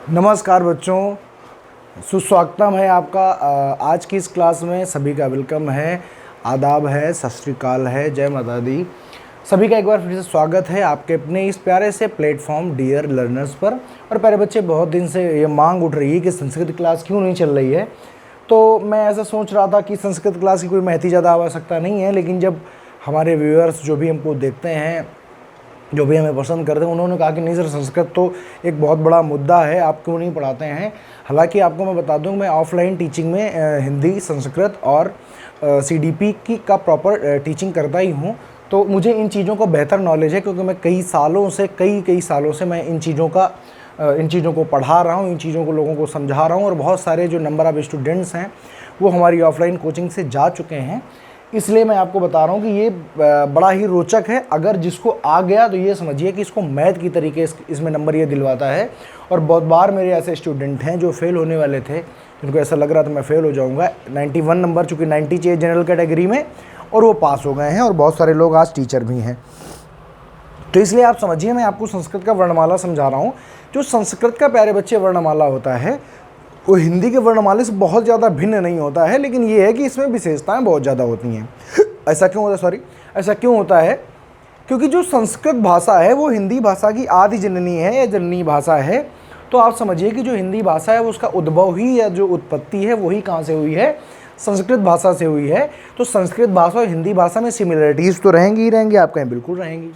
नमस्कार बच्चों, सुस्वागतम है आपका। आज की इस क्लास में सभी का वेलकम है, आदाब है, सत श्री अकाल है, जय माता दी। सभी का एक बार फिर से स्वागत है आपके अपने इस प्यारे से प्लेटफॉर्म डियर लर्नर्स पर। और प्यारे बच्चे, बहुत दिन से ये मांग उठ रही है कि संस्कृत क्लास क्यों नहीं चल रही है। तो मैं ऐसा सोच रहा था कि संस्कृत क्लास की कोई महती ज़्यादा आवश्यकता नहीं है, लेकिन जब हमारे व्यूअर्स जो भी हमको देखते हैं, जो भी हमें पसंद करते हैं, उन्होंने कहा कि नहीं सर, संस्कृत तो एक बहुत बड़ा मुद्दा है, आप क्यों नहीं पढ़ाते हैं। हालांकि आपको मैं बता दूं, मैं ऑफलाइन टीचिंग में हिंदी, संस्कृत और सीडीपी की का प्रॉपर टीचिंग करता ही हूं। तो मुझे इन चीज़ों का बेहतर नॉलेज है, क्योंकि मैं कई सालों से मैं इन चीज़ों को पढ़ा रहा हूँ, इन चीज़ों को लोगों को समझा रहा हूँ। और बहुत सारे जो नंबर ऑफ़ स्टूडेंट्स हैं वो हमारी ऑफलाइन कोचिंग से जा चुके हैं। इसलिए मैं आपको बता रहा हूँ कि ये बड़ा ही रोचक है। अगर जिसको आ गया तो ये समझिए कि इसको मैथ की तरीके इसमें नंबर ये दिलवाता है। और बहुत बार मेरे ऐसे स्टूडेंट हैं जो फेल होने वाले थे, जिनको ऐसा लग रहा था मैं फेल हो जाऊँगा। 91 नंबर, चूँकि 90 चाहिए जनरल कैटेगरी में, और वो पास हो गए हैं। और बहुत सारे लोग आज टीचर भी हैं। तो इसलिए आप समझिए, मैं आपको संस्कृत का वर्णमाला समझा रहा हूँ। जो संस्कृत का प्यारे बच्चे वर्णमाला होता है वो हिंदी के वर्णमाले से बहुत ज़्यादा भिन्न नहीं होता है, लेकिन ये है कि इसमें विशेषताएं बहुत ज़्यादा होती हैं। ऐसा क्यों होता है? क्योंकि जो संस्कृत भाषा है वो हिंदी भाषा की आदि जननी है या जननी भाषा है। तो आप समझिए कि जो हिंदी भाषा है वो उसका उद्भव ही या जो उत्पत्ति है वही कहाँ से हुई है? संस्कृत भाषा से हुई है। तो संस्कृत भाषा और हिंदी भाषा में सिमिलरिटीज़ तो रहेंगी ही रहेंगी, आप कहें बिल्कुल रहेंगी।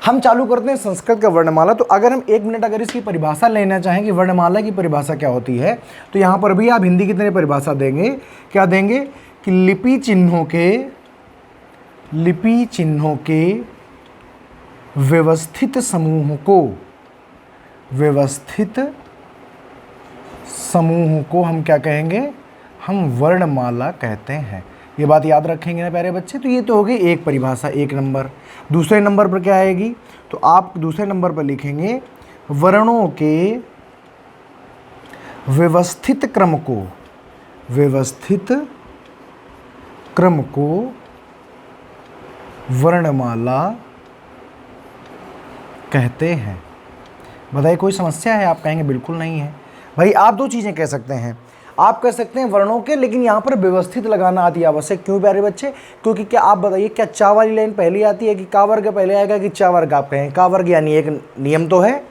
हम चालू करते हैं संस्कृत का वर्णमाला। तो अगर हम 1 मिनट अगर इसकी परिभाषा लेना चाहें कि वर्णमाला की परिभाषा क्या होती है, तो यहाँ पर भी आप हिंदी की तरह परिभाषा देंगे। क्या देंगे? कि लिपि चिन्हों के व्यवस्थित समूह को हम क्या कहेंगे? हम वर्णमाला कहते हैं। ये बात याद रखेंगे ना प्यारे बच्चे। तो ये तो हो गई एक परिभाषा, 1 नंबर। दूसरे नंबर पर क्या आएगी? तो आप दूसरे नंबर पर लिखेंगे वर्णों के व्यवस्थित क्रम को वर्णमाला कहते हैं। बताइए, कोई समस्या है? आप कहेंगे बिल्कुल नहीं है। भाई, आप 2 चीज़ें कह सकते हैं। आप कह सकते हैं वर्णों के, लेकिन यहाँ पर व्यवस्थित लगाना अति आवश्यक। क्यों प्यारे बच्चे? क्योंकि क्या आप बताइए, क्या चा वाली लाइन पहले आती है कि का वर्ग पहले आएगा कि चा वर्ग? आप कहें का वर्ग, यानी एक नियम तो है,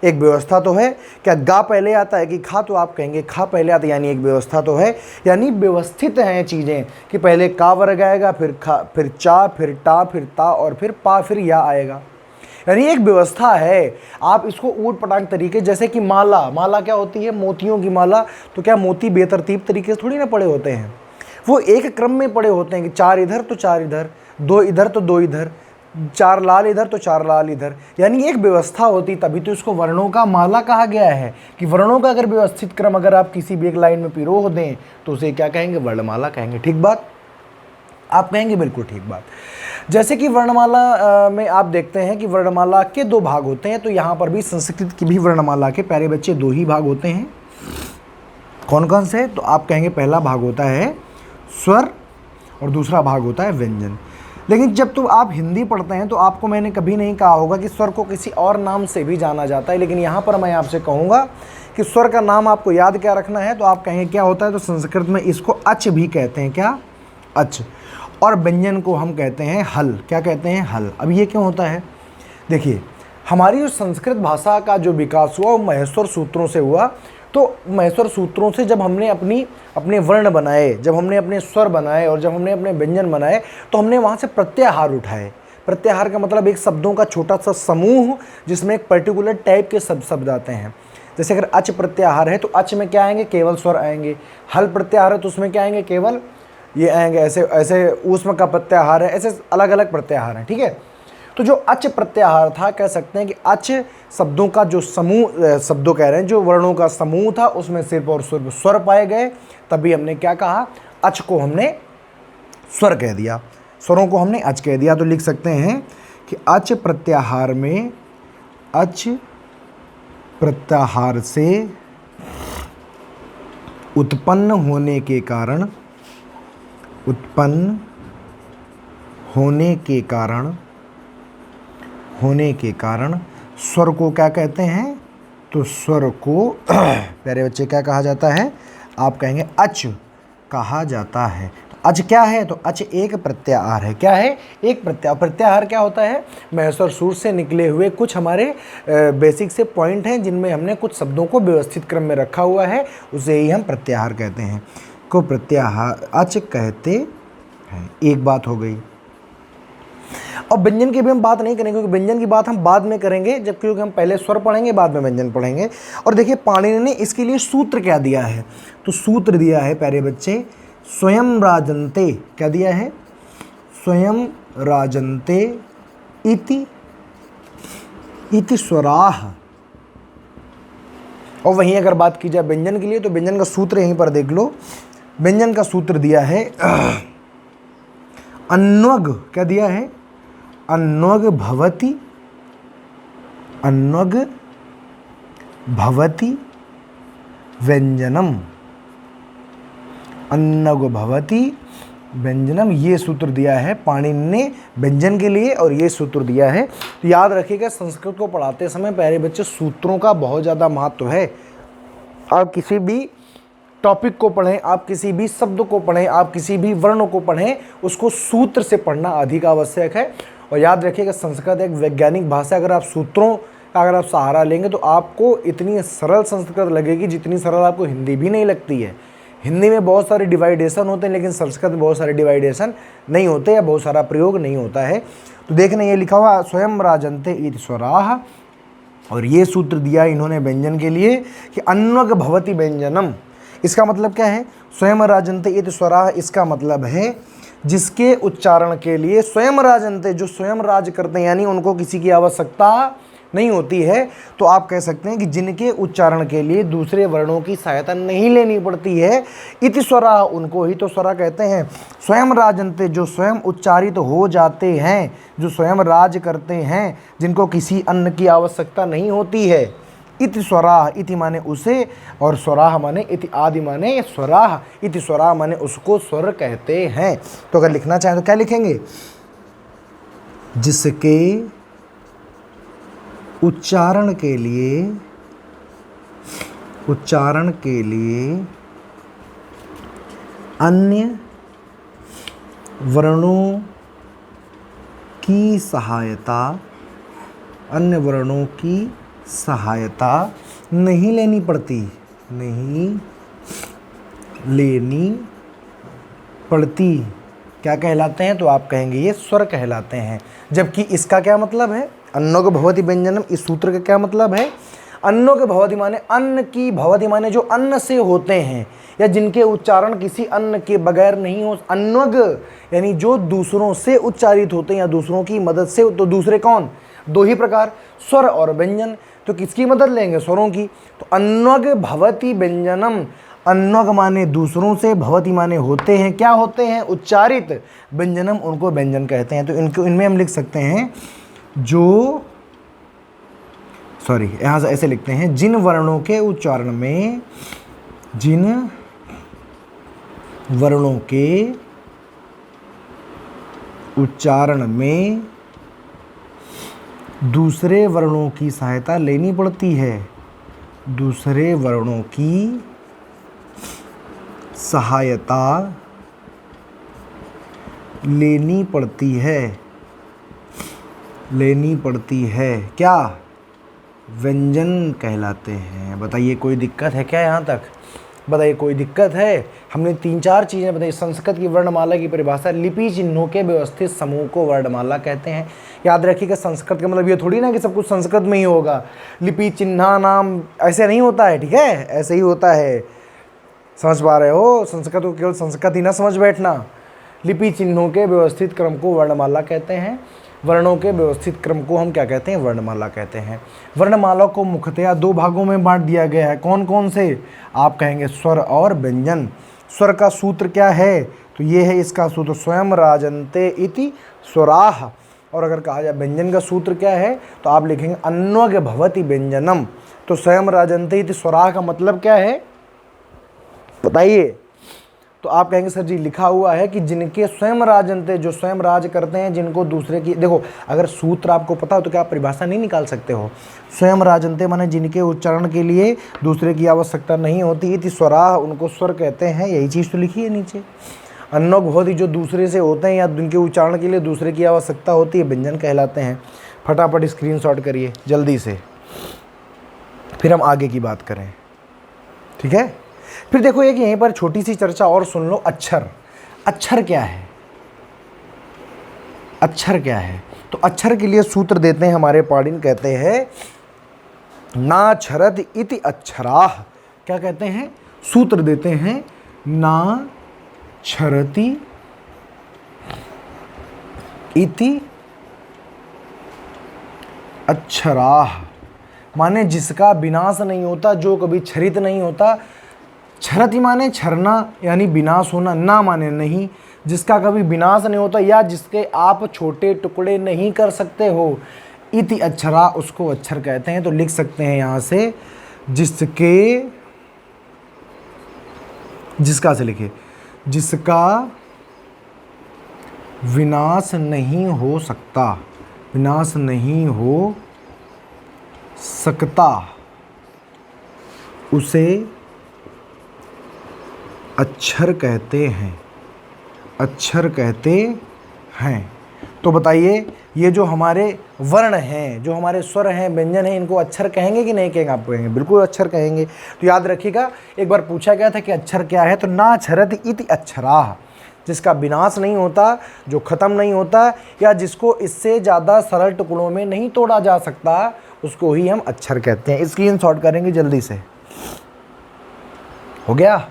एक व्यवस्था तो है। क्या गा पहले आता है कि खा? तो आप कहेंगे खा पहले आता है, यानी एक व्यवस्था तो है। यानी व्यवस्थित हैं चीज़ें कि पहले का वर्ग आएगा, फिर खा, फिर चा, फिर टा, फिर ता, और फिर पा, फिर या आएगा। यानी एक व्यवस्था है। आप इसको ऊट पटांग तरीके, जैसे कि माला क्या होती है? मोतियों की माला। तो क्या मोती बेतरतीब तरीके से थोड़ी ना पड़े होते हैं, वो एक क्रम में पड़े होते हैं कि 4 इधर तो 4 इधर, 2 इधर तो 2 इधर, 4 लाल इधर तो 4 लाल इधर। यानी एक व्यवस्था होती, तभी तो इसको वर्णों का माला कहा गया है। कि वर्णों का अगर व्यवस्थित क्रम अगर आप किसी भी एक लाइन में पिरो दें तो उसे क्या कहेंगे? वर्णमाला कहेंगे। ठीक बात? आप कहेंगे बिल्कुल ठीक बात। जैसे कि वर्णमाला में आप देखते हैं कि वर्णमाला के 2 भाग होते हैं। तो यहाँ पर भी संस्कृत की भी वर्णमाला के प्यारे बच्चे 2 ही भाग होते हैं। कौन कौन से? तो आप कहेंगे पहला भाग होता है स्वर और दूसरा भाग होता है व्यंजन। लेकिन जब तो आप हिंदी पढ़ते हैं तो आपको मैंने कभी नहीं कहा होगा कि स्वर को किसी और नाम से भी जाना जाता है। लेकिन यहाँ पर मैं आपसे कहूँगा कि स्वर का नाम आपको याद क्या रखना है। तो आप कहेंगे क्या होता है? तो संस्कृत में इसको अच भी कहते हैं। क्या? अच। और व्यंजन को हम कहते हैं हल। क्या कहते हैं? हल। अब ये क्यों होता है? देखिए, हमारी जो संस्कृत भाषा का जो विकास हुआ वो महेश्वर सूत्रों से हुआ। तो महेश्वर सूत्रों से जब हमने अपने वर्ण बनाए, जब हमने अपने स्वर बनाए और जब हमने अपने व्यंजन बनाए, तो हमने वहाँ से प्रत्याहार उठाए। प्रत्याहार का मतलब एक शब्दों का छोटा सा समूह जिसमें एक पर्टिकुलर टाइप के शब्द आते हैं। जैसे अगर अच प्रत्याहार है तो अच में क्या आएंगे? केवल स्वर आएंगे। हल प्रत्याहार है तो उसमें क्या आएंगे? केवल ये आएंगे। ऐसे ऊष्म का प्रत्याहार है, ऐसे अलग अलग प्रत्याहार हैं। ठीक है? तो जो अच प्रत्याहार था, कह सकते हैं कि अच शब्दों का जो समूह, शब्दों कह रहे हैं, जो वर्णों का समूह था, उसमें सिर्फ और सिर्फ स्वर पाए गए। तभी हमने क्या कहा? अच को हमने स्वर कह दिया, स्वरों को हमने अच कह दिया। तो लिख सकते हैं कि अच प्रत्याहार में, अच प्रत्याहार से उत्पन्न होने के कारण स्वर को क्या कहते हैं? तो स्वर को प्यारे बच्चे क्या कहा जाता है? आप कहेंगे अच कहा जाता है। तो अच क्या है? तो अच एक प्रत्याहार है। क्या है? एक प्रत्याहार। प्रत्याहार क्या होता है? महस्वर सुर से निकले हुए कुछ हमारे बेसिक से पॉइंट हैं जिनमें हमने कुछ शब्दों को व्यवस्थित क्रम में रखा हुआ है, उसे ही हम प्रत्याहार कहते हैं, को प्रत्याहार अच कहते हैं। एक बात हो गई। और व्यंजन की भी हम बात नहीं करेंगे, क्योंकि व्यंजन की बात हम बाद में करेंगे, जब क्योंकि हम पहले स्वर पढ़ेंगे बाद में व्यंजन पढ़ेंगे। और देखिए पाणिनि ने इसके लिए सूत्र क्या दिया है? तो सूत्र दिया है प्यारे बच्चे, स्वयं राजन्ते। क्या दिया है? स्वयं राजन्ते इति स्वराः। और वहीं अगर बात की जाए व्यंजन के लिए, तो व्यंजन का सूत्र यहीं पर देख लो। व्यंजन का सूत्र दिया है अन्वग। क्या दिया है? अन्वग भवति व्यंजनम। अन्वग भवति व्यंजनम, ये सूत्र दिया है पाणिनि ने व्यंजन के लिए, और ये सूत्र दिया है। तो याद रखिएगा, संस्कृत को पढ़ाते समय प्यारे बच्चे सूत्रों का बहुत ज़्यादा महत्व है। आप किसी भी टॉपिक को पढ़ें, आप किसी भी शब्द को पढ़ें, आप किसी भी वर्ण को पढ़ें, उसको सूत्र से पढ़ना अधिक आवश्यक है। और याद रखिएगा, संस्कृत एक वैज्ञानिक भाषा, अगर आप सूत्रों का अगर आप सहारा लेंगे तो आपको इतनी सरल संस्कृत लगेगी जितनी सरल आपको हिंदी भी नहीं लगती है। हिंदी में बहुत सारे डिवाइडेशन होते हैं, लेकिन संस्कृत में बहुत सारे डिवाइडेशन नहीं होते या बहुत सारा प्रयोग नहीं होता है। तो देखना, ये लिखा हुआ स्वयं राजन्ते इति स्वराः, और ये सूत्र दिया इन्होंने व्यंजन के लिए कि अन्वग भवति व्यंजनम। इसका मतलब क्या है? स्वयं राजन्ते इति स्वराः, इसका मतलब है जिसके उच्चारण के लिए स्वयं राजन्ते, जो स्वयं राज करते हैं, यानी उनको किसी की आवश्यकता नहीं होती है, तो आप कह सकते हैं कि जिनके उच्चारण के लिए दूसरे वर्णों की सहायता नहीं लेनी पड़ती है, इति स्वरा, उनको ही तो स्वरा कहते हैं। स्वयं राजन्ते, जो स्वयं उच्चारित हो जाते हैं, जो स्वयं राज करते हैं, जिनको किसी अन्य की आवश्यकता नहीं होती है। इति स्वराः, इति माने उसे, और स्वराः माने इति, आदि माने स्वराः, इति स्वराः माने उसको स्वर कहते हैं। तो अगर लिखना चाहें तो क्या लिखेंगे? जिसके उच्चारण के लिए अन्य वर्णों की सहायता नहीं लेनी पड़ती, क्या कहलाते हैं? तो आप कहेंगे ये स्वर कहलाते हैं। जबकि इसका क्या मतलब है? अन्नोग भवति व्यंजनम, इस सूत्र का क्या मतलब है? अन्नोग भवति माने अन्न की, भवति माने जो अन्न से होते हैं या जिनके उच्चारण किसी अन्न के बगैर नहीं हो। अन्नोग यानी जो दूसरों से उच्चारित होते हैं या दूसरों की मदद से। तो दूसरे कौन? दो ही प्रकार, स्वर और व्यंजन। तो किसकी मदद लेंगे? स्वरों की। तो अन्नोग भवति व्यंजनम, अन्नोग माने दूसरों से, भवति माने होते हैं, क्या होते हैं? उच्चारित, व्यंजनम उनको व्यंजन कहते हैं। तो इनमें हम लिख सकते हैं यहाँ से ऐसे लिखते हैं, जिन वर्णों के उच्चारण में दूसरे वर्णों की सहायता लेनी पड़ती है, दूसरे वर्णों की सहायता लेनी पड़ती है, क्या? व्यंजन कहलाते हैं। बताइए कोई दिक्कत है क्या यहाँ तक? बताइए कोई दिक्कत है? हमने 3-4 चीज़ें बताई। संस्कृत की वर्णमाला की परिभाषा, लिपि चिन्हों के व्यवस्थित समूह को वर्णमाला कहते हैं। याद रखिएगा, संस्कृत का मतलब ये थोड़ी ना कि सब कुछ संस्कृत में ही होगा। लिपि चिन्ह नाम ऐसे नहीं होता है, ठीक है? ऐसे ही होता है, समझ पा रहे हो? संस्कृत को केवल संस्कृत ही ना समझ बैठना। लिपि चिन्हों के व्यवस्थित क्रम को वर्णमाला कहते हैं। वर्णों के व्यवस्थित क्रम को हम क्या कहते हैं? वर्णमाला कहते हैं। वर्णमाला को मुख्यतया 2 भागों में बांट दिया गया है। कौन कौन से? आप कहेंगे स्वर और व्यंजन। स्वर का सूत्र क्या है? तो ये है इसका सूत्र, स्वयं राजन्ते इति स्वराः। और अगर कहा जाए व्यंजन का सूत्र क्या है, तो आप लिखेंगे अन्वग भवति व्यंजनम। तो स्वयं राजन्ते इति स्वराः का मतलब क्या है बताइए? तो आप कहेंगे सर जी लिखा हुआ है कि जिनके स्वयं राजन्ते, जो स्वयं राज करते हैं, जिनको दूसरे की, देखो अगर सूत्र आपको पता हो तो क्या आप परिभाषा नहीं निकाल सकते हो। स्वयं राजन्ते माने जिनके उच्चारण के लिए दूसरे की आवश्यकता नहीं होती। इति स्वराह, उनको स्वर कहते हैं, यही चीज़ तो लिखी है नीचे। अन्नो बहुत ही जो दूसरे से होते हैं या जिनके उच्चारण के लिए दूसरे की आवश्यकता होती है, व्यंजन कहलाते हैं। फटाफट स्क्रीनशॉट करिए जल्दी से, फिर हम आगे की बात करें, ठीक है। फिर देखो एक यहीं पर छोटी सी चर्चा और सुन लो। अक्षर, अक्षर क्या है? अक्षर क्या है? तो अक्षर के लिए सूत्र देते हैं हमारे पाणिनि, कहते हैं ना क्षरति इति अक्षराः। क्या कहते हैं? सूत्र देते हैं ना क्षरति इति अक्षराः, माने जिसका विनाश नहीं होता, जो कभी क्षरित नहीं होता। क्षरति माने क्षरना यानी विनाश होना, ना माने नहीं, जिसका कभी विनाश नहीं होता या जिसके आप छोटे टुकड़े नहीं कर सकते हो। इति अक्षरा, उसको अक्षर कहते हैं। तो लिख सकते हैं यहाँ से जिसके, जिसका से लिखे, जिसका विनाश नहीं हो सकता, विनाश नहीं हो सकता, उसे अक्षर कहते हैं, अक्षर कहते हैं। तो बताइए ये जो हमारे वर्ण हैं, जो हमारे स्वर हैं, व्यंजन हैं, इनको अक्षर कहेंगे कि नहीं कहेंगे? आप कहेंगे बिल्कुल अक्षर कहेंगे। तो याद रखिएगा, एक बार पूछा गया था कि अक्षर क्या है, तो ना क्षरति इति अक्षराः, जिसका विनाश नहीं होता, जो ख़त्म नहीं होता या जिसको इससे ज़्यादा सरल टुकड़ों में नहीं तोड़ा जा सकता, उसको ही हम अक्षर कहते हैं। स्क्रीनशॉट करेंगे जल्दी से, हो गया।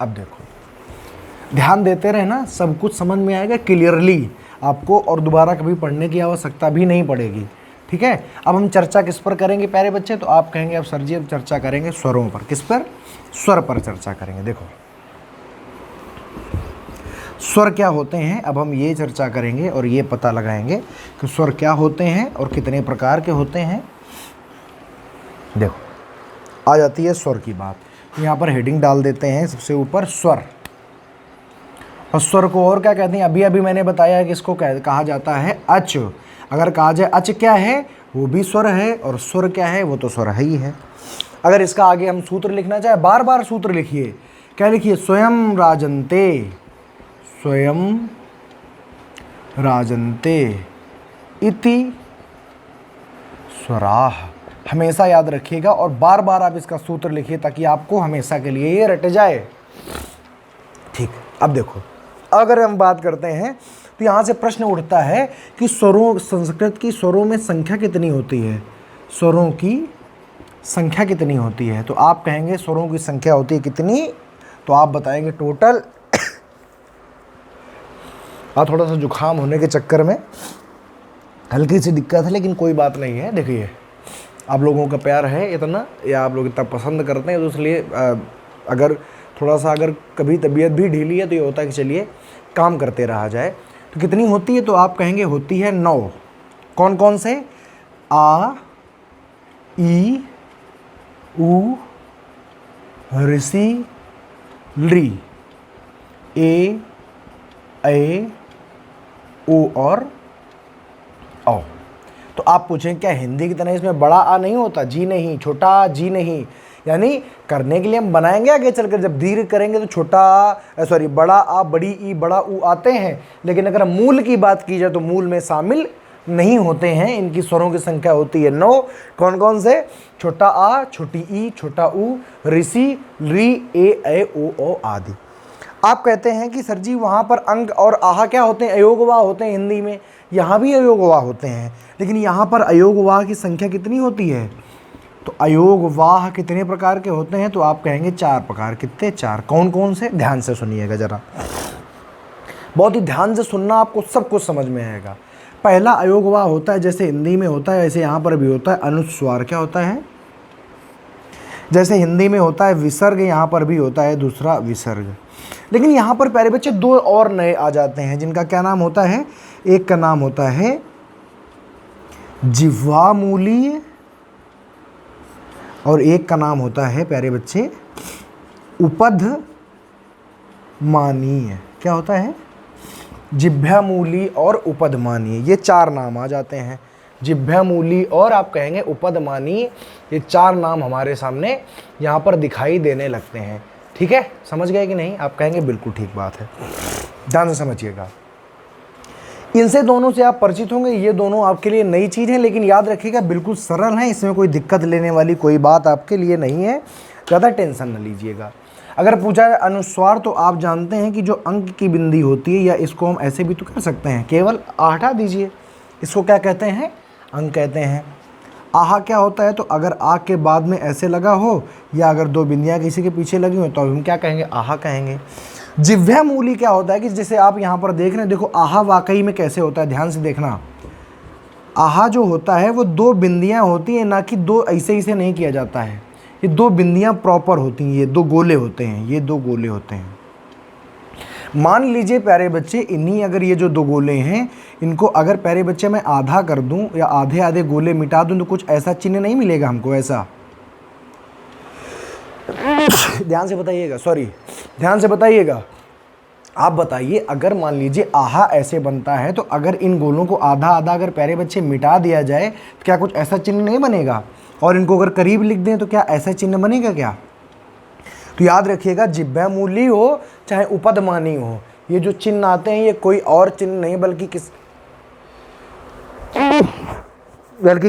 अब देखो ध्यान देते रहे ना, सब कुछ समझ में आएगा क्लियरली आपको, और दोबारा कभी पढ़ने की आवश्यकता भी नहीं पड़ेगी, ठीक है। अब हम चर्चा किस पर करेंगे प्यारे बच्चे? तो आप कहेंगे अब सर जी अब चर्चा करेंगे स्वरों पर। किस पर? स्वर पर चर्चा करेंगे। देखो स्वर क्या होते हैं, अब हम ये चर्चा करेंगे और ये पता लगाएंगे कि स्वर क्या होते हैं और कितने प्रकार के होते हैं। देखो आ जाती है स्वर की बात, यहाँ पर हेडिंग डाल देते हैं सबसे ऊपर स्वर। और स्वर को और क्या कहते हैं? अभी अभी मैंने बताया है कि इसको कहा जाता है अच। अगर कहा जाए अच क्या है, वो भी स्वर है, और स्वर क्या है, वो तो स्वर है ही है। अगर इसका आगे हम सूत्र लिखना चाहे, बार बार सूत्र लिखिए। क्या लिखिए? स्वयं राजन्ते, स्वयं राजन्ते इति स्वराः। हमेशा याद रखिएगा और बार बार आप इसका सूत्र लिखिए ताकि आपको हमेशा के लिए ये रट जाए, ठीक। अब देखो अगर हम बात करते हैं तो यहाँ से प्रश्न उठता है कि स्वरों, संस्कृत की स्वरों में संख्या कितनी होती है? स्वरों की संख्या कितनी होती है? तो आप कहेंगे स्वरों की संख्या होती है कितनी? तो आप बताएंगे टोटल। थोड़ा सा जुकाम होने के चक्कर में हल्की सी दिक्कत है, लेकिन कोई बात नहीं है। देखिए आप लोगों का प्यार है इतना, या आप लोग इतना पसंद करते हैं, तो इसलिए अगर थोड़ा सा अगर कभी तबीयत भी ढीली है तो ये होता है कि चलिए काम करते रहा जाए। तो कितनी होती है? तो आप कहेंगे होती है 9। कौन कौन से? आ, ई, उ, ऋषि, ली, ए, ओ और औ। तो आप पूछें क्या हिंदी की तरह इसमें बड़ा आ नहीं होता? जी नहीं। छोटा आ? जी नहीं। यानी करने के लिए हम बनाएंगे आगे चलकर, जब दीर्घ करेंगे तो छोटा सॉरी बड़ा आ, बड़ी ई, बड़ा ऊ आते हैं, लेकिन अगर मूल की बात की जाए तो मूल में शामिल नहीं होते हैं। इनकी स्वरों की संख्या होती है 9। कौन कौन से? छोटा आ, छोटी ई, छोटा ऊ, ऋषि, री, ए, ओ, औ आदि। आप कहते हैं कि सर जी वहाँ पर अंग और आहा क्या होते हैं? अयोगवाह होते हैं हिंदी में। यहाँ भी अयोगवाह होते हैं, लेकिन यहाँ पर अयोगवाह की संख्या कितनी होती है? तो अयोगवाह कितने प्रकार के होते हैं? तो आप कहेंगे 4 प्रकार। कितने? 4। कौन कौन से? ध्यान से सुनिएगा जरा, बहुत ही ध्यान से सुनना, आपको सब कुछ समझ में आएगा। पहला अयोगवाह होता है जैसे हिंदी में होता है, ऐसे यहाँ पर भी होता है अनुस्वार। क्या होता है? जैसे हिंदी में होता है विसर्ग, यहाँ पर भी होता है दूसरा विसर्ग। लेकिन यहाँ पर प्यारे बच्चे 2 और नए आ जाते हैं, जिनका क्या नाम होता है? एक का नाम होता है जिह्वामूलीय और एक का नाम होता है प्यारे बच्चे उपध उपदमानीय। क्या होता है? जिह्वामूली और उपदमानीय, ये 4 नाम आ जाते हैं। जिह्वामूली और आप कहेंगे उपदमानीय, ये 4 नाम हमारे सामने यहाँ पर दिखाई देने लगते हैं। ठीक है, समझ गए कि नहीं? आप कहेंगे बिल्कुल ठीक बात है, ध्यान से समझिएगा। इनसे दोनों से आप परिचित होंगे, ये दोनों आपके लिए नई चीज़ है, लेकिन याद रखिएगा बिल्कुल सरल है, इसमें कोई दिक्कत लेने वाली कोई बात आपके लिए नहीं है, ज़्यादा टेंशन न लीजिएगा। अगर पूछा जाए अनुस्वार, तो आप जानते हैं कि जो अंक की बिंदी होती है, या इसको हम ऐसे भी तो कर सकते हैं, केवल आ हटा दीजिए, इसको क्या कहते हैं? अंक कहते हैं। आहा क्या होता है? तो अगर आ के बाद में ऐसे लगा हो, या अगर 2 बिंदियाँ किसी के पीछे लगी हो, तो हम क्या कहेंगे? आहा कहेंगे। जिह्वामूली क्या होता है कि जैसे आप यहाँ पर देख रहे हैं, देखो आहा वाकई में कैसे होता है, ध्यान से देखना। आहा जो होता है वो 2 बिंदियाँ होती हैं, ना कि 2 ऐसे नहीं किया जाता है, ये 2 बिंदियाँ प्रॉपर होती हैं, ये 2 गोले होते हैं, ये 2 गोले होते हैं। मान लीजिए प्यारे बच्चे, इन्हीं अगर ये जो 2 गोले हैं, इनको अगर प्यारे बच्चे मैं आधा कर दूं या आधे आधे गोले मिटा दूं, तो कुछ ऐसा चिन्ह नहीं मिलेगा हमको, ऐसा। ध्यान से बताइएगा, सॉरी, ध्यान से बताइएगा। आप बताइए, अगर मान लीजिए आहा ऐसे बनता है, तो अगर इन गोलों को आधा आधा अगर प्यारे बच्चे मिटा दिया जाए, तो क्या कुछ ऐसा चिन्ह नहीं बनेगा? और इनको अगर करीब लिख दें, तो क्या ऐसा चिन्ह बनेगा क्या? तो याद रखिएगा, जिह्वामूली हो चाहे उपदमानी हो, ये जो चिन्ह आते हैं, ये कोई और चिन्ह नहीं बल्कि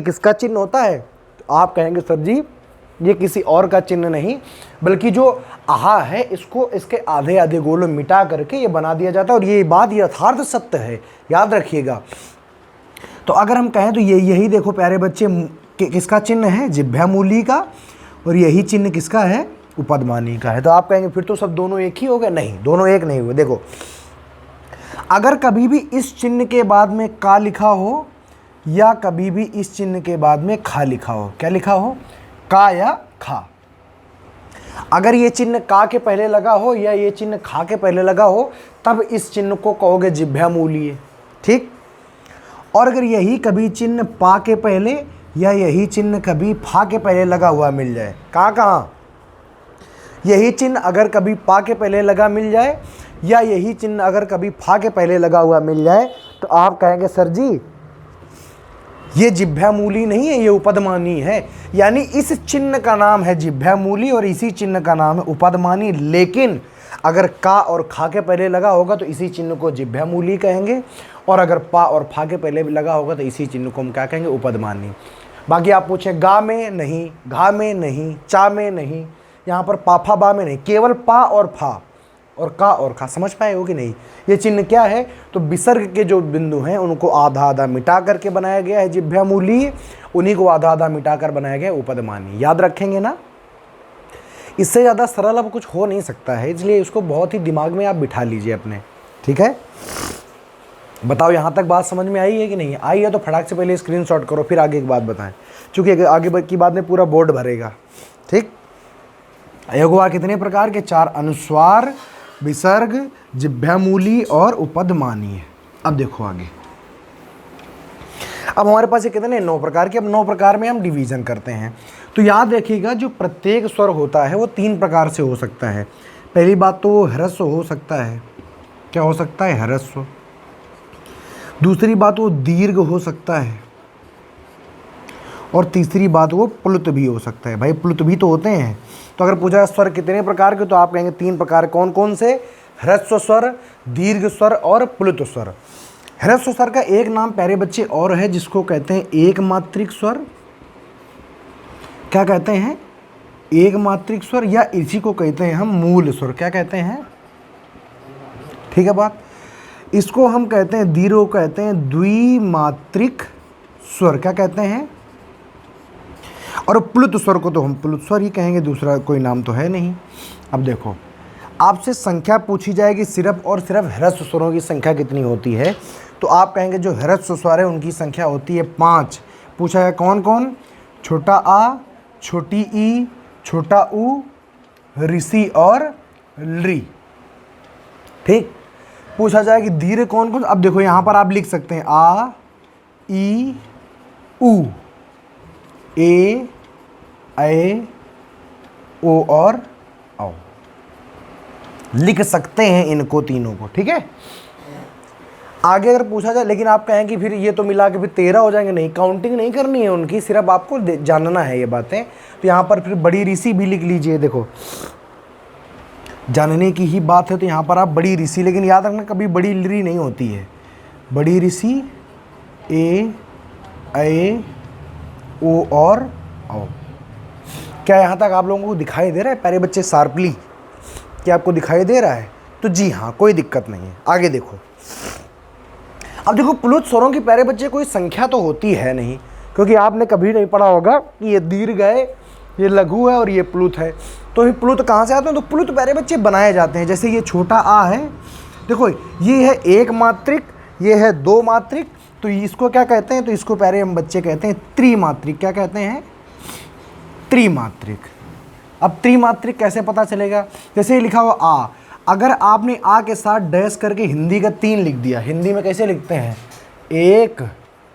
किसका चिन्ह होता है? तो आप कहेंगे सर जी ये किसी और का चिन्ह नहीं, बल्कि जो आहा है, इसको इसके आधे आधे गोलों मिटा करके ये बना दिया जाता है, और ये बात यथार्थ सत्य है, याद रखिएगा। तो अगर हम कहें तो यही देखो प्यारे बच्चे, किसका चिन्ह है? जिह्वामूली का, और यही चिन्ह किसका है? उपदमानी का है। तो आप कहेंगे फिर तो सब दोनों एक ही हो गए। नहीं, दोनों एक नहीं हुए। देखो, अगर कभी भी इस चिन्ह के बाद में का लिखा हो, या कभी भी इस चिन्ह के बाद में खा लिखा हो, क्या लिखा हो? का या खा। अगर ये चिन्ह का के पहले लगा हो, या ये चिन्ह खा के पहले लगा हो, तब इस चिन्ह को कहोगे जिह्वामूली है। ठीक। और अगर यही कभी चिन्ह पा के पहले, या यही चिन्ह कभी फा के पहले लगा हुआ मिल जाए, कहाँ यही चिन्ह अगर कभी पा के पहले लगा मिल जाए, या यही चिन्ह अगर कभी फा के पहले लगा हुआ मिल जाए, तो आप कहेंगे सर जी ये जिह्वामूली नहीं है, ये उपदमानी है। यानी इस चिन्ह का नाम है जिह्वामूली और इसी चिन्ह का नाम है उपदमानी। लेकिन अगर का और खा के पहले लगा होगा तो इसी चिन्ह को जिह्वामूली कहेंगे, और अगर पा और फा के पहले लगा होगा तो इसी चिन्ह को हम क्या कहेंगे? उपदमानी। बाकी आप पूछें गा में नहीं, घा में नहीं, चा में नहीं, यहाँ पर पाफा बा में नहीं, केवल पा और फा और का और खा। समझ पाए हो कि नहीं? ये चिन्ह क्या है? तो विसर्ग के जो बिंदु हैं उनको आधा आधा मिटा करके बनाया गया है जिह्वामूली, उन्हीं को आधा आधा मिटा कर बनाया गया उपदमानी। याद रखेंगे ना? इससे ज़्यादा सरल अब कुछ हो नहीं सकता है, इसलिए इसको बहुत ही दिमाग में आप बिठा लीजिए अपने। ठीक है, बताओ यहाँ तक बात समझ में आई है कि नहीं आई है? तो फटाक से पहले स्क्रीनशॉट करो, फिर आगे की बात बताएं, क्योंकि आगे की बात में पूरा बोर्ड भरेगा। ठीक। हुआ कितने प्रकार के? 4 अनुस्वार, विसर्ग, जिह्वामूली और उपदमानी है। अब देखो आगे, अब हमारे पास ये कितने? 9 प्रकार के। अब 9 प्रकार में हम डिवीज़न करते हैं। तो याद रखिएगा, जो प्रत्येक स्वर होता है वो 3 प्रकार से हो सकता है। पहली बात तो वो ह्रस्व हो सकता है। क्या हो सकता है? ह्रस्व। दूसरी बात वो दीर्घ हो सकता है, और तीसरी बात वो प्लुत भी हो सकता है। भाई प्लुत भी तो होते हैं। तो अगर पूछा स्वर कितने प्रकार के, तो आप कहेंगे 3 प्रकार। कौन कौन से? ह्रस्व स्वर, दीर्घ स्वर और प्लुत स्वर। ह्रस्व स्वर का एक नाम प्यारे बच्चे और है, जिसको कहते हैं एक मात्रिक स्वर। क्या कहते हैं? एक मात्रिक स्वर, या इसी को कहते हैं हम मूल स्वर। क्या कहते हैं? ठीक है बात। इसको हम कहते हैं दीर्घ, कहते हैं द्विमात्रिक स्वर। क्या कहते हैं? और प्लुत स्वर को तो हम प्लुत स्वर ही कहेंगे, दूसरा कोई नाम तो है नहीं। अब देखो, आपसे संख्या पूछी जाएगी सिर्फ और सिर्फ ह्रस्व स्वरों की संख्या कितनी होती है, तो आप कहेंगे जो ह्रस्व स्वर है उनकी संख्या होती है 5। पूछा है कौन कौन? छोटा आ, छोटी ई, छोटा ऊ, ऋषि और ली। ठीक। पूछा जाए कि दीर्घ कौन कौन? अब देखो यहाँ पर आप लिख सकते हैं आ, ई, ऊ, ए, ओ और औ। लिख सकते हैं इनको तीनों को, ठीक है। आगे अगर पूछा जाए, लेकिन आप कहें कि फिर ये तो मिला के फिर 13 हो जाएंगे, नहीं, काउंटिंग नहीं करनी है उनकी, सिर्फ आपको जानना है ये बातें। तो यहाँ पर फिर बड़ी ऋषि भी लिख लीजिए, देखो जानने की ही बात है तो यहाँ पर आप बड़ी ऋषि, लेकिन याद रखना कभी बड़ी ऋ नहीं होती है, बड़ी ऋषि ए ओ और ओ। क्या यहाँ तक आप लोगों को दिखाई दे रहा है प्यारे बच्चे शार्पली? क्या आपको दिखाई दे रहा है? तो जी हाँ, कोई दिक्कत नहीं है। आगे देखो, अब देखो प्लुत स्वरों की प्यारे बच्चे कोई संख्या तो होती है नहीं, क्योंकि आपने कभी नहीं पढ़ा होगा कि ये दीर्घ है, ये लघु है और ये प्लुत है। तो ये प्लुत कहाँ से आते हैं? तो प्लुत प्यारे बच्चे बनाए जाते हैं। जैसे ये छोटा आ है, देखो ये है एक मात्रिक, ये है दो मात्रिक, तो इसको क्या कहते हैं? तो इसको प्यारे हम बच्चे कहते हैं त्रिमात्रिक। क्या कहते हैं? त्रिमात्रिक। अब त्रिमात्रिक कैसे पता चलेगा? जैसे ये लिखा हुआ आ, अगर आपने आ के साथ डैश करके हिंदी का 3 लिख दिया, हिंदी में कैसे लिखते हैं? 1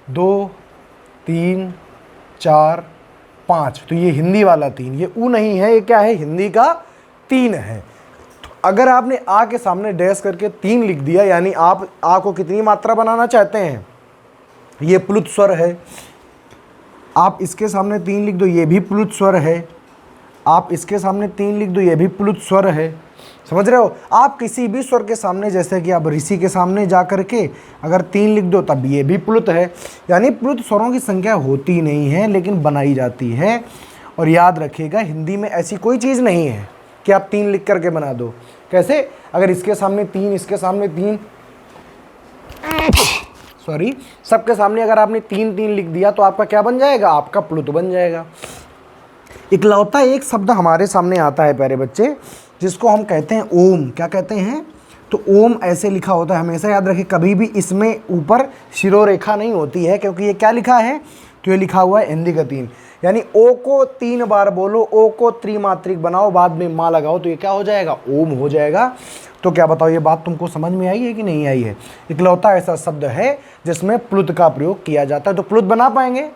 2 3 4 5, तो ये हिंदी वाला 3, ये ऊ नहीं है, ये क्या है? हिंदी का 3 है। तो अगर आपने आ के सामने डैश करके 3 लिख दिया, यानी आप आ को कितनी मात्रा बनाना चाहते हैं? ये प्लुत स्वर है। आप इसके सामने 3 लिख दो, ये भी प्लुत स्वर है। आप इसके सामने 3 लिख दो, ये भी प्लुत स्वर है। समझ रहे हो? आप किसी भी स्वर के सामने, जैसे कि आप ऋषि के सामने जा करके अगर 3 लिख दो, तब ये भी प्लुत है। यानी प्लुत स्वरों की संख्या होती नहीं है, लेकिन बनाई जाती है। और याद रखिएगा, हिंदी में ऐसी कोई चीज़ नहीं है कि आप 3 लिख करके बना दो। कैसे? अगर इसके सामने 3, इसके सामने 3, सॉरी, सबके सामने अगर आपने 3 लिख दिया तो आपका क्या बन जाएगा? आपका प्लुत बन जाएगा। इकलौता एक शब्द हमारे सामने आता है प्यारे बच्चे, जिसको हम कहते हैं ओम। क्या कहते हैं? तो ओम ऐसे लिखा होता है। हमेशा याद रखें, कभी भी इसमें ऊपर शिरोरेखा नहीं होती है, क्योंकि ये क्या लिखा है? तो ये लिखा हुआ है हिंदी का 3, यानी ओ को 3 बार बोलो, ओ को त्रिमात्रिक बनाओ, बाद में माँ लगाओ, तो ये क्या हो जाएगा? ओम हो जाएगा। तो क्या बताओ, ये बात तुमको समझ में आई है कि नहीं आई है? इकलौता ऐसा शब्द है जिसमें प्लुत का प्रयोग किया जाता है। तो प्लुत बना पाएंगे?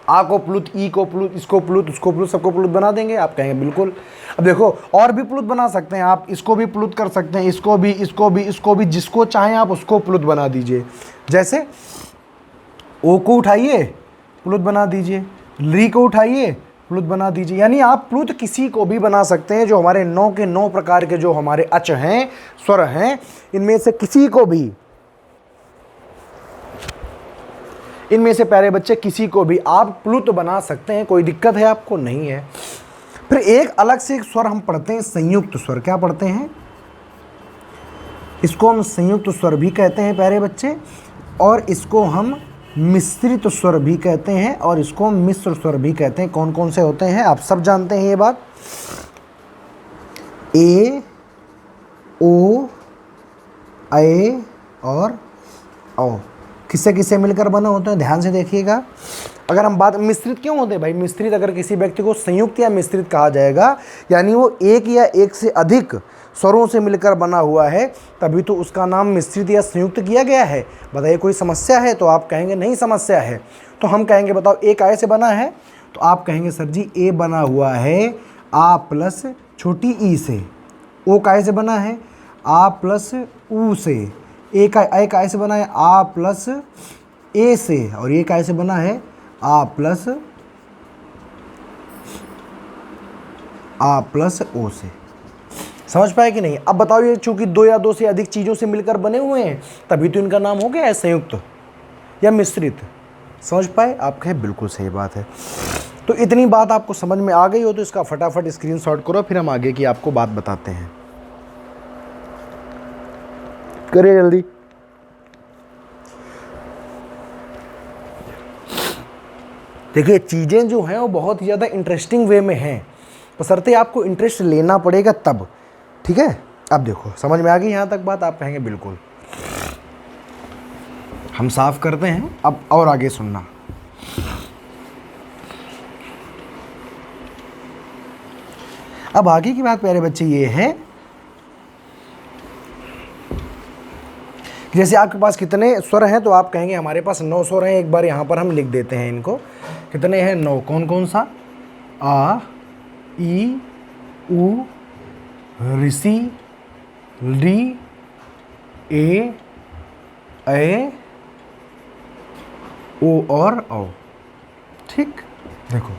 आ को प्लुत, ई को प्लुत, इसको प्लुत, उसको प्लुत, सबको प्लुत बना देंगे? आप कहेंगे बिल्कुल। अब देखो, और भी प्लुत बना सकते हैं आप, इसको भी प्लुत कर सकते हैं, इसको भी, इसको भी, इसको भी, जिसको चाहें आप उसको प्लुत बना दीजिए। जैसे ओ को उठाइए, प्लुत बना दीजिए, री को उठाइए, प्लुत बना दीजिए। यानी आप प्लुत किसी को भी बना सकते हैं। जो हमारे 9 के 9 प्रकार के जो हमारे अच हैं, स्वर हैं, इनमें से किसी को भी, इनमें से प्यारे बच्चे किसी को भी आप प्लुत बना सकते हैं। कोई दिक्कत है आपको? नहीं है। फिर एक अलग से एक स्वर हम पढ़ते हैं, संयुक्त स्वर। क्या पढ़ते हैं? इसको हम संयुक्त स्वर भी कहते हैं प्यारे बच्चे, और इसको हम मिश्रित स्वर भी कहते हैं, और इसको हम मिश्र स्वर भी कहते हैं। कौन कौन से होते हैं आप सब जानते हैं ये बात। ए, ओ, ए और ओ किससे किससे मिलकर बने होते हैं? ध्यान से देखिएगा। अगर हम बात, मिश्रित क्यों होते हैं भाई? मिश्रित अगर किसी व्यक्ति को संयुक्त या मिश्रित कहा जाएगा, यानी वो एक या एक से अधिक स्वरों से मिलकर बना हुआ है, तभी तो उसका नाम मिश्रित या संयुक्त किया गया है। बताइए, कोई समस्या है? तो आप कहेंगे नहीं समस्या है। तो हम कहेंगे बताओ ए काय से बना है? तो आप कहेंगे सर जी ए बना हुआ है आ प्लस छोटी ई से। ओ काय से बना है? आ प्लस ऊ से। ए काय से बना है? आ प्लस ए से। और ये काय से बना है? आ प्लस ओ से। समझ पाए कि नहीं? अब बताओ, ये चूंकि 2 या 2 से अधिक चीज़ों से मिलकर बने हुए हैं, तभी तो इनका नाम हो गया है संयुक्त या मिश्रित। समझ पाए? आप कहें बिल्कुल सही बात है। तो इतनी बात आपको समझ में आ गई हो तो इसका फटाफट स्क्रीनशॉट करो, फिर हम आगे की आपको बात बताते हैं। करिए जल्दी। देखिए, चीज़ें जो हैं वो बहुत ही ज़्यादा इंटरेस्टिंग वे में हैं, बशर्ते आपको इंटरेस्ट लेना पड़ेगा तब। ठीक है? अब देखो, समझ में आ गई यहाँ तक बात? आप कहेंगे बिल्कुल। हम साफ करते हैं अब, और आगे सुनना। अब आगे की बात प्यारे बच्चे ये है, जैसे आपके पास कितने स्वर हैं? तो आप कहेंगे हमारे पास 9 स्वर हैं। एक बार यहाँ पर हम लिख देते हैं इनको। कितने हैं? 9। कौन कौन सा? आ, ई, उ, ऋषि, री, ए, ओ और औ। ठीक, देखो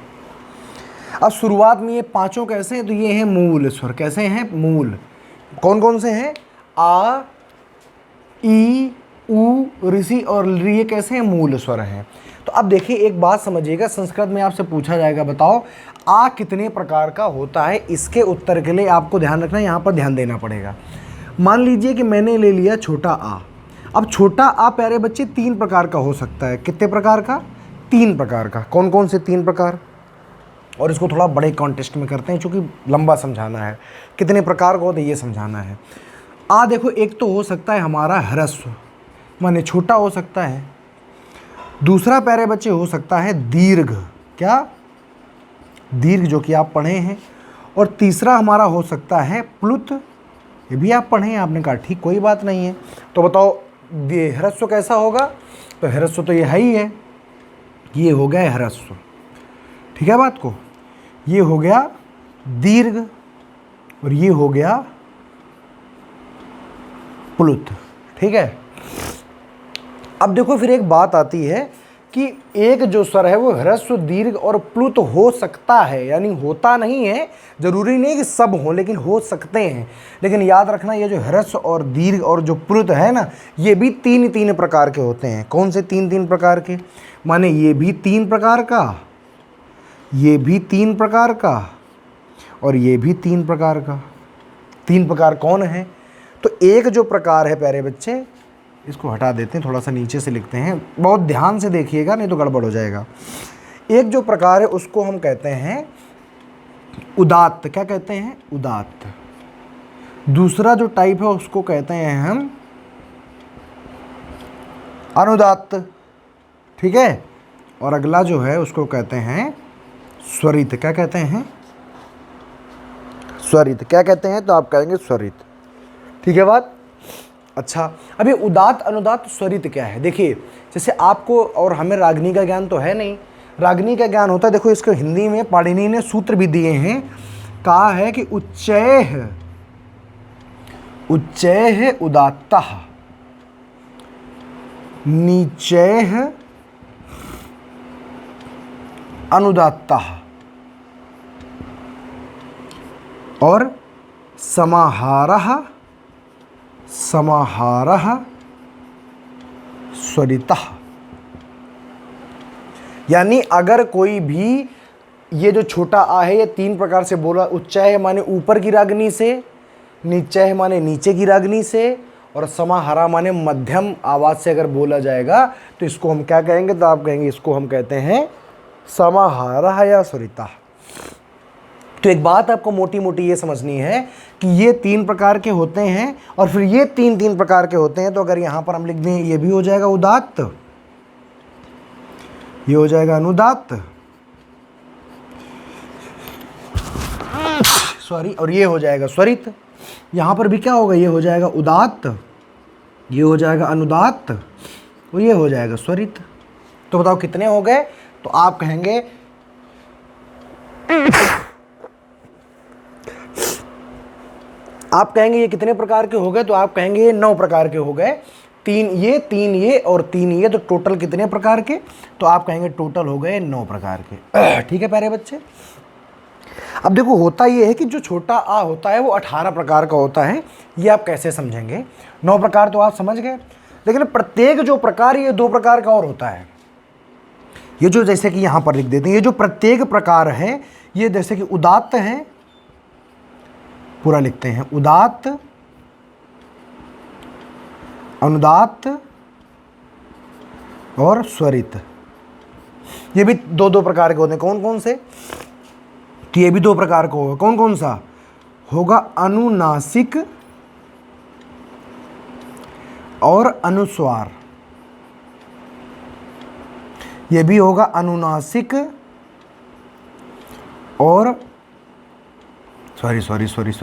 अब शुरुआत में ये पांचों कैसे हैं, तो ये हैं मूल स्वर। कैसे हैं? मूल। कौन कौन से हैं? आ, ई, उ, ऋषि और री, ये कैसे हैं? मूल स्वर हैं। तो अब देखिए एक बात समझिएगा, संस्कृत में आपसे पूछा जाएगा बताओ आ कितने प्रकार का होता है, इसके उत्तर के लिए आपको ध्यान रखना, यहाँ पर ध्यान देना पड़ेगा। मान लीजिए कि मैंने ले लिया छोटा आ। अब छोटा आ प्यारे बच्चे 3 प्रकार का हो सकता है। कितने प्रकार का? 3 प्रकार का। कौन कौन से 3 प्रकार? और इसको थोड़ा बड़े कॉन्टेक्स्ट में करते हैं क्योंकि लंबा समझाना है। कितने प्रकार का होता है ये समझाना है। आ देखो, एक तो हो सकता है हमारा ह्रस्व, माने छोटा हो सकता है। दूसरा प्यारे बच्चे हो सकता है दीर्घ। क्या? दीर्घ, जो कि आप पढ़े हैं। और तीसरा हमारा हो सकता है प्लुत, ये भी आप पढ़े हैं, आपने कहा ठीक कोई बात नहीं है। तो बताओ ह्रस्व कैसा होगा? तो ह्रस्व तो ये है ही है, ये हो गया ह्रस्व। ठीक है बात को? ये हो गया दीर्घ और ये हो गया प्लुत। ठीक है। अब देखो फिर एक बात आती है कि एक जो स्वर है वो ह्रस्व, दीर्घ और प्लुत हो सकता है, यानी होता नहीं है, जरूरी नहीं कि सब हो, लेकिन हो सकते हैं। लेकिन याद रखना ये जो ह्रस्व और दीर्घ और जो प्लुत है ना, ये भी 3 प्रकार के होते हैं। कौन से 3 प्रकार के? माने ये भी 3 प्रकार का, ये भी 3 प्रकार का और ये भी 3 प्रकार का। 3 प्रकार कौन है? तो एक जो प्रकार है प्यारे बच्चे, इसको हटा देते हैं, थोड़ा सा नीचे से लिखते हैं, बहुत ध्यान से देखिएगा नहीं तो गड़बड़ हो जाएगा। एक जो प्रकार है उसको हम कहते हैं उदात्त। क्या कहते हैं? उदात्त। दूसरा जो टाइप है उसको कहते हैं हम अनुदात्त। ठीक है। और अगला जो है उसको कहते हैं स्वरित। क्या कहते हैं? स्वरित। क्या कहते हैं? तो आप कहेंगे स्वरित। ठीक है बात? अच्छा, अभी उदात्त, अनुदात्त, स्वरित क्या है? देखिए जैसे आपको और हमें रागनी का ज्ञान तो है नहीं, रागनी का ज्ञान होता है। देखो इसको हिंदी में पाणिनि ने सूत्र भी दिए हैं, कहा है कि उच्चैः उच्चैः उदात्तः, नीचैः अनुदात्तः और समाहारः समाहारः स्वरितः। यानी अगर कोई भी ये जो छोटा आ है ये 3 प्रकार से बोला, उच्चैः माने ऊपर की रागनी से, नीचैः माने नीचे की रागनी से, और समाहारा माने मध्यम आवाज से अगर बोला जाएगा तो इसको हम क्या कहेंगे? तो आप कहेंगे इसको हम कहते हैं समाहारः या स्वरितः। तो एक बात आपको मोटी मोटी ये समझनी है कि ये 3 प्रकार के होते हैं और फिर ये 3 प्रकार के होते हैं। तो अगर यहां पर हम लिख दें, ये भी हो जाएगा उदात्त, ये हो जाएगा अनुदात्त, सॉरी, और ये हो जाएगा स्वरित। यहां पर भी क्या होगा? ये हो जाएगा उदात्त, ये हो जाएगा अनुदात्त और ये हो जाएगा स्वरित। तो बताओ कितने हो गए? तो आप कहेंगे ये कितने प्रकार के हो गए? तो आप कहेंगे ये 9 प्रकार के हो गए। 3 ये और 3 ये, तो टोटल कितने प्रकार के? तो आप कहेंगे टोटल हो गए 9 प्रकार के। ठीक है प्यारे बच्चे। अब देखो होता ये है कि जो छोटा आ होता है वो 18 प्रकार का होता है। ये आप कैसे समझेंगे? 9 प्रकार तो आप समझ गए, लेकिन प्रत्येक जो प्रकार, ये 2 प्रकार का और होता है। ये जो जैसे कि यहां पर लिख देते हैं, ये जो प्रत्येक प्रकार है, ये जैसे कि उदात्त है, पूरा लिखते हैं उदात्त, अनुदात्त और स्वरित। ये भी 2 प्रकार के होते हैं। कौन कौन से? तो ये भी 2 प्रकार का होगा। कौन कौन सा होगा? अनुनासिक और अनुस्वार। ये भी होगा अनुनासिक और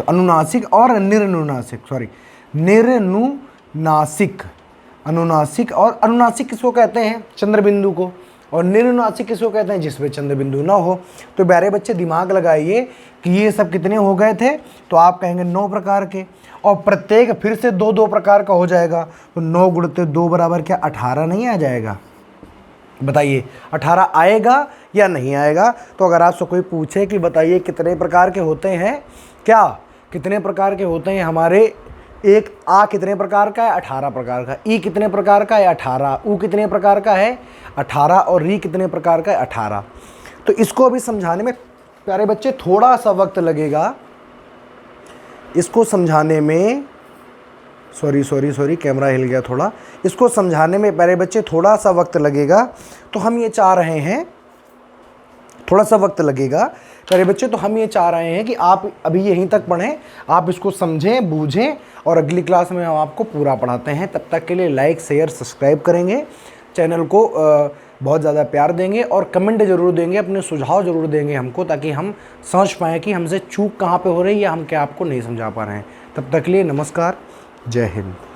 अनुनासिक और निर्नुनासिक। निर्नुनासिक, अनुनासिक और अनुनासिक किसको कहते हैं? चंद्रबिंदु को। और निरनुनासिक किसको कहते हैं? जिसमें चंद्र बिंदु ना हो। तो प्यारे बच्चे दिमाग लगाइए कि ये सब कितने हो गए थे, तो आप कहेंगे 9 प्रकार के, और प्रत्येक फिर से 2-2 प्रकार का हो जाएगा, तो 9 गुणित 2 बराबर क्या 18 नहीं आ जाएगा? बताइए 18 आएगा या नहीं आएगा? तो अगर आपसे कोई पूछे कि बताइए कितने प्रकार के होते हैं, क्या कितने प्रकार के होते हैं हमारे, एक आ कितने प्रकार का है? 18 प्रकार का। ई कितने प्रकार का है? 18। ऊ कितने प्रकार का है? 18। और री कितने प्रकार का है? 18। तो इसको अभी समझाने में प्यारे बच्चे थोड़ा सा वक्त लगेगा। इसको समझाने में सॉरी कैमरा हिल गया थोड़ा। इसको समझाने में प्यारे बच्चे थोड़ा सा वक्त लगेगा, तो हम ये चाह रहे हैं थोड़ा सा वक्त लगेगा प्यारे बच्चे, तो हम ये चाह रहे हैं कि आप अभी यहीं तक पढ़ें, आप इसको समझें बूझें, और अगली क्लास में हम आपको पूरा पढ़ाते हैं। तब तक के लिए लाइक शेयर सब्सक्राइब करेंगे, चैनल को बहुत ज़्यादा प्यार देंगे, और कमेंट ज़रूर देंगे, अपने सुझाव ज़रूर देंगे हमको, ताकि हम समझ पाएँ कि हमसे चूक कहाँ पे हो रही है या हम क्या आपको नहीं समझा पा रहे हैं। तब तक के लिए नमस्कार, जय हिंद।